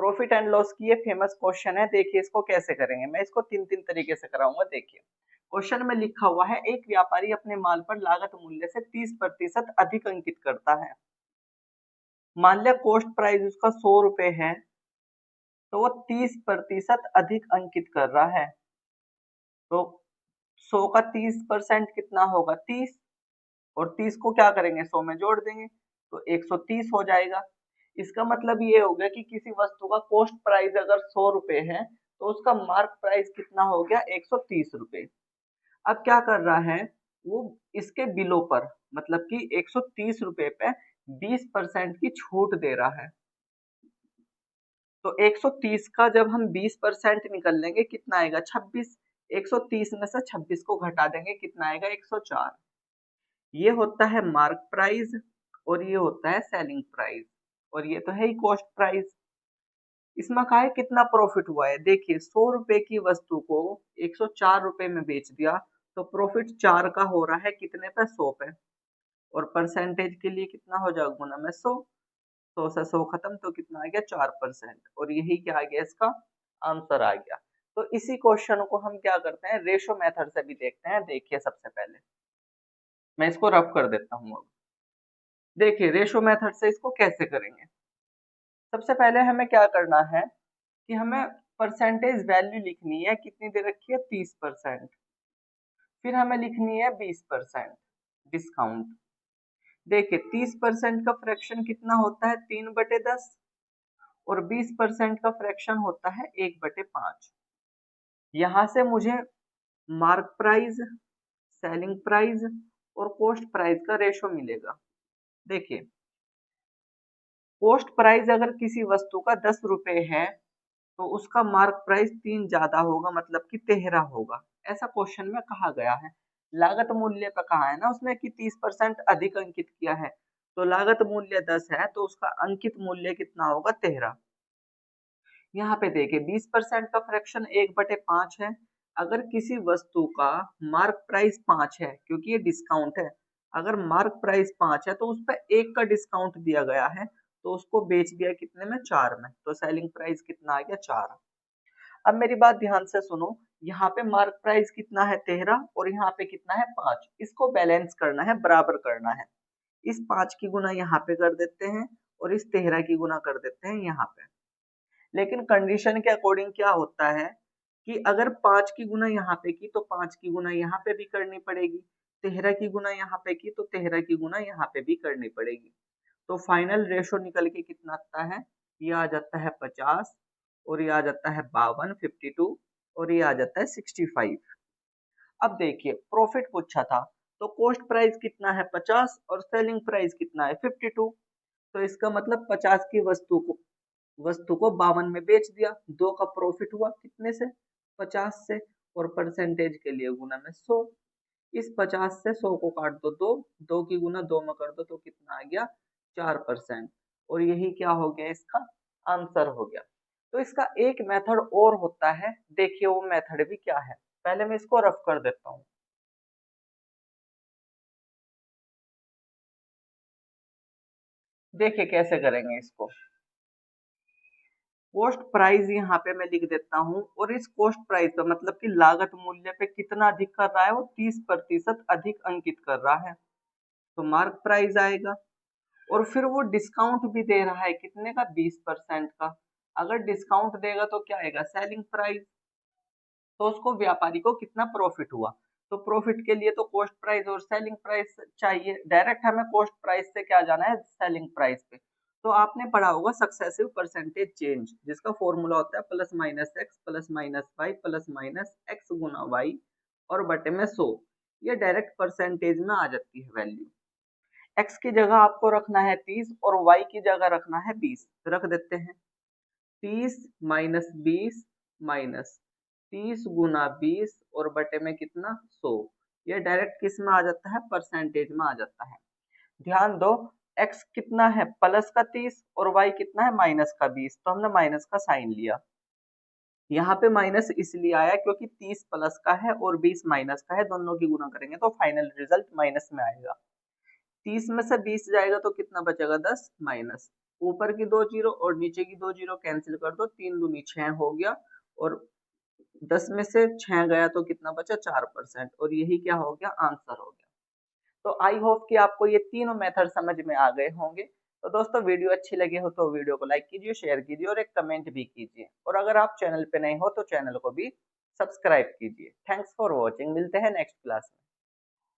Profit and loss की ये famous question है। देखिए इसको कैसे करेंगे, मैं इसको तीन तीन तरीके से कराऊंगा। देखिए क्वेश्चन में लिखा हुआ है, एक व्यापारी अपने माल पर लागत मूल्य से 30% अधिक अंकित करता है। मान लिया कॉस्ट प्राइस उसका 100 रुपए है, तो वो 30% अधिक अंकित कर रहा है। तो 100 का 30% कितना होगा, 30। और 30 को क्या करेंगे, 100 में जोड़ देंगे तो 130 हो जाएगा। इसका मतलब ये हो गया कि किसी वस्तु का कॉस्ट प्राइस अगर 100 रुपए है तो उसका मार्क प्राइस कितना हो गया, 130 रुपए। अब क्या कर रहा है वो, इसके बिलों पर मतलब कि 130 रुपए पे 20% की छूट दे रहा है। तो 130 का जब हम 20% निकल लेंगे कितना आएगा, 26। 130 में से 26 को घटा देंगे कितना आएगा, 104। ये होता है मार्क प्राइस और ये होता है सेलिंग प्राइस, और ये तो है ही कॉस्ट प्राइस। इसमें कहा है कितना प्रॉफिट हुआ है। देखिए 100 रुपए की वस्तु को 104 रुपए में बेच दिया तो प्रॉफिट 4 का हो रहा है कितने पे, 100 पे। और परसेंटेज के लिए कितना हो जाएगा, गुना में 100। 100 से 100 खत्म तो कितना आ गया, 4%। और यही क्या आ गया, इसका आंसर आ गया। तो इसी क्वेश्चन को हम क्या करते हैं, रेशो मेथड से भी देखते हैं। देखिए सबसे पहले मैं इसको रफ कर देता हूँ। अब देखिए रेशो मेथड से इसको कैसे करेंगे। सबसे पहले हमें क्या करना है कि हमें परसेंटेज वैल्यू लिखनी है, कितनी दे रखी है, 30%। फिर हमें लिखनी है 20% डिस्काउंट। देखिए 30% का फ्रैक्शन कितना होता है, 3/10। और 20% का फ्रैक्शन होता है 1/5। यहाँ से मुझे मार्क प्राइस, सेलिंग प्राइस और कॉस्ट प्राइस का रेशो मिलेगा। देखिए कॉस्ट प्राइस अगर किसी वस्तु का 10 रुपए है तो उसका मार्क प्राइस 3 ज्यादा होगा, मतलब कि 13 होगा। ऐसा क्वेश्चन में कहा गया है। लागत मूल्य पे कहा है ना उसने कि 30% अधिक अंकित किया है, तो लागत मूल्य 10 है तो उसका अंकित मूल्य कितना होगा, 13। यहाँ पे देखिए 20% का फ्रैक्शन 1/5 है। अगर किसी वस्तु का मार्क प्राइस 5 है, क्योंकि ये डिस्काउंट है, अगर मार्क प्राइस 5 है तो उस पर 1 का डिस्काउंट दिया गया है, तो उसको बेच दिया कितने में, 4 में। तो सेलिंग प्राइस कितना आ गया, 4। अब मेरी बात ध्यान से सुनो, यहाँ पे मार्क प्राइस कितना है, 13, और यहाँ पे कितना है, 5। इसको बैलेंस करना है, बराबर करना है। इस 5 की गुना यहाँ पे कर देते हैं और इस 13 की गुना कर देते हैं यहाँ पे। लेकिन कंडीशन के अकॉर्डिंग क्या होता है कि अगर 5 की गुना यहाँ पे की तो 5 की गुना यहाँ पे भी करनी पड़ेगी, 13 की गुना यहाँ पे की तो 13 की गुना यहाँ पे भी करनी पड़ेगी। तो फाइनल रेशो निकल के कितना आता है, ये आ जाता है 50, और ये आ जाता है 52, 52, और ये आ जाता है 65। अब देखिए प्रॉफिट पूछा था तो कॉस्ट प्राइस कितना है, 50, और सेलिंग प्राइस कितना है, 52। तो इसका मतलब 50 की वस्तु को 52 में बेच दिया, 2 का प्रॉफिट हुआ कितने से, 50 से। और परसेंटेज के लिए गुना में 100। इस 50 से 100 को काट दो, 2 2 की गुना 2 में कर दो तो कितना आ गया, 4%। और यही क्या हो गया, इसका आंसर हो गया। तो इसका एक मेथड और होता है, देखिए वो मेथड भी क्या है। पहले मैं इसको रफ कर देता हूँ। देखिए कैसे करेंगे इसको। कॉस्ट प्राइस यहाँ पे मैं लिख देता हूँ, और इस कॉस्ट प्राइस का मतलब कि लागत मूल्य पे कितना अधिक कर रहा है, वो 30% अधिक अंकित कर रहा है, तो मार्क प्राइस आएगा। और फिर वो डिस्काउंट भी दे रहा है कितने का, 20% का। अगर डिस्काउंट देगा तो क्या आएगा, सेलिंग प्राइस। तो उसको व्यापारी को कितना प्रॉफिट हुआ। तो प्रॉफिट के लिए तो कॉस्ट प्राइस और सेलिंग प्राइस चाहिए, डायरेक्ट हमें कॉस्ट प्राइस से क्या जाना है, सेलिंग प्राइस पे। तो आपने पढ़ा होगा सक्सेसिव परसेंटेज चेंज, जिसका फॉर्मूला होता है plus minus x plus minus y plus minus x गुना वाई और बटे में 100। ये डायरेक्ट परसेंटेज में आ जाती है वैल्यू। एक्स की जगह आपको रखना है 30 और वाई की जगह रखना है 20। रख देते हैं 30 माइनस 20 माइनस 30 गुना 20 और बटे में कितना, 100। ये डायरेक्ट किस में आ जाता है, परसेंटेज में आ जाता है। ध्यान दो, x कितना है, प्लस का 30, और y कितना है, माइनस का 20। तो हमने माइनस का साइन लिया। यहाँ पे माइनस इसलिए आया क्योंकि 30 प्लस का है और 20 माइनस का है, दोनों की गुना करेंगे तो फाइनल रिजल्ट माइनस में आएगा। 30 में से 20 जाएगा तो कितना बचेगा, 10 माइनस। ऊपर की 2 जीरो और नीचे की 2 जीरो कैंसिल कर दो, 3 दूनी 6 हो गया, और 10 में से 6 गया तो कितना बचा, 4%, और यही क्या हो गया, आंसर हो गया। तो आई होप कि आपको ये तीनों मेथड समझ में आ गए होंगे। तो दोस्तों वीडियो अच्छी लगी हो तो वीडियो को लाइक कीजिए, शेयर कीजिए और एक कमेंट भी कीजिए, और अगर आप चैनल पे नए हो तो चैनल को भी सब्सक्राइब कीजिए। थैंक्स फॉर वॉचिंग, मिलते हैं नेक्स्ट क्लास में।